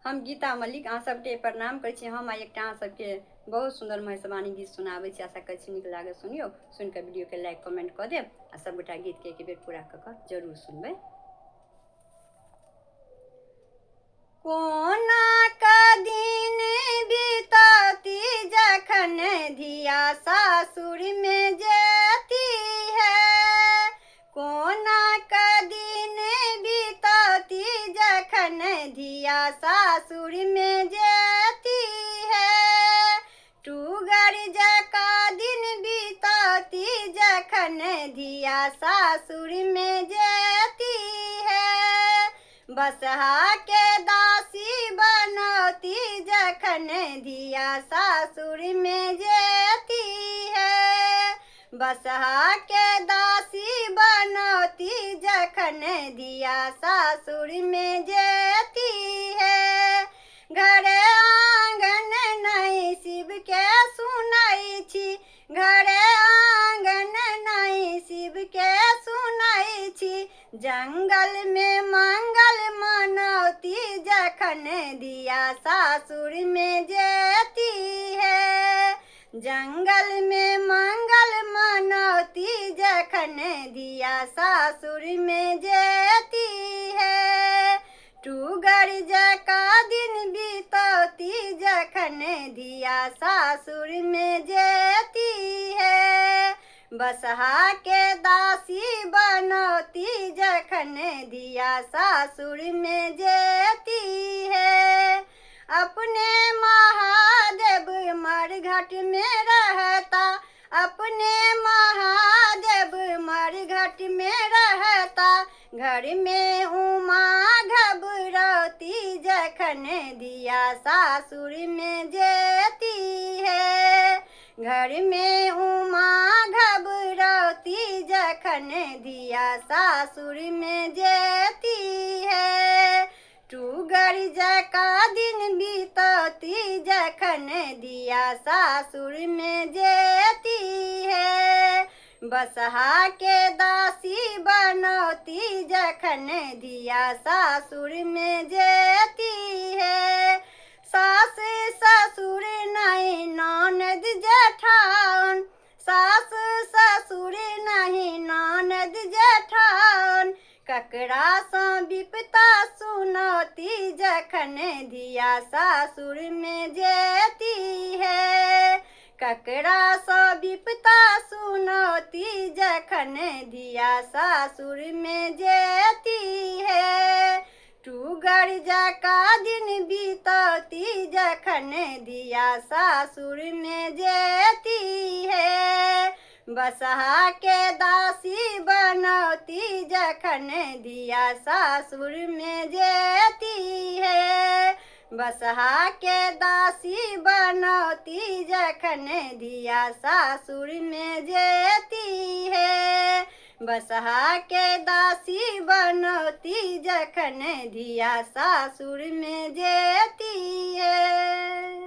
हम गीता मलिक अहाँ सबके प्रणाम करै छी। हम एकटा अहाँ सबके बहुत सुंदर महिषवाणी गीत सुनाबै छी। आशा करै छी नीक लागे सुनियो। सुन के वीडियो के लाइक कमेंट कऽ देब आ सब गोटा गीत के एक बेर पूरा कऽ जरूर सुनबै। कोना का दिन बीतती जखन धिया सासुर में जेती है। कोना का दिन बीतती जखन धिया सासुर में जेती है। टूगर जका दिन बीतती जखन धिया सासुर में जेती है। बसहा के दासी बनती जखन धिया सासुर में जेती है। बसहा के दासी बनती जखन धिया सासुर में जेती है। घरे आंगन नहीं शिव के सुनाई छी। घरे आंगन नहीं शिव के सुनाई छी। जंगल में मंगल मनौती जखन धिया सासुर में जेती है। जंगल में मंगल मनौती जखन धिया सासुर में जेती है। टूगर जका दिन बीतती जखन धिया सासुर में जेती है। बसहा के दासी बनौती जखन धिया सासुर में जेती है। अपने महादेव मरघट में रहता। अपने महादेव मरघट में रहता। घर में उमा घबरौती जखन धिया सासुर में जेती है। घर में उमा घबरौती जखन धिया सासुर में जेती है। टूगर जका दिन बीतती जखन धिया सासुर में जेती है। बसहा के दासी बनौती जखन धिया सासुर में जेती है। सास ससुर नहीं ननद जेठान। सास ससुर नहीं ननद जेठान। ककरा सँ विपता सुनौती जखन धिया सासुर में जेती है। ककरा सँ विपता सुनौती जखन धिया सासुर में जेती है। टूगर जका दिन बीतती जखन धिया सासुर में जेती है। बसहा के दासी बनौती जखन धिया सासुर में जेती है। बसहा के दासी बनौती जखन धिया सासुर में जेती है। बसहा के दासी बनौती जखन धिया सासुर में जेती है।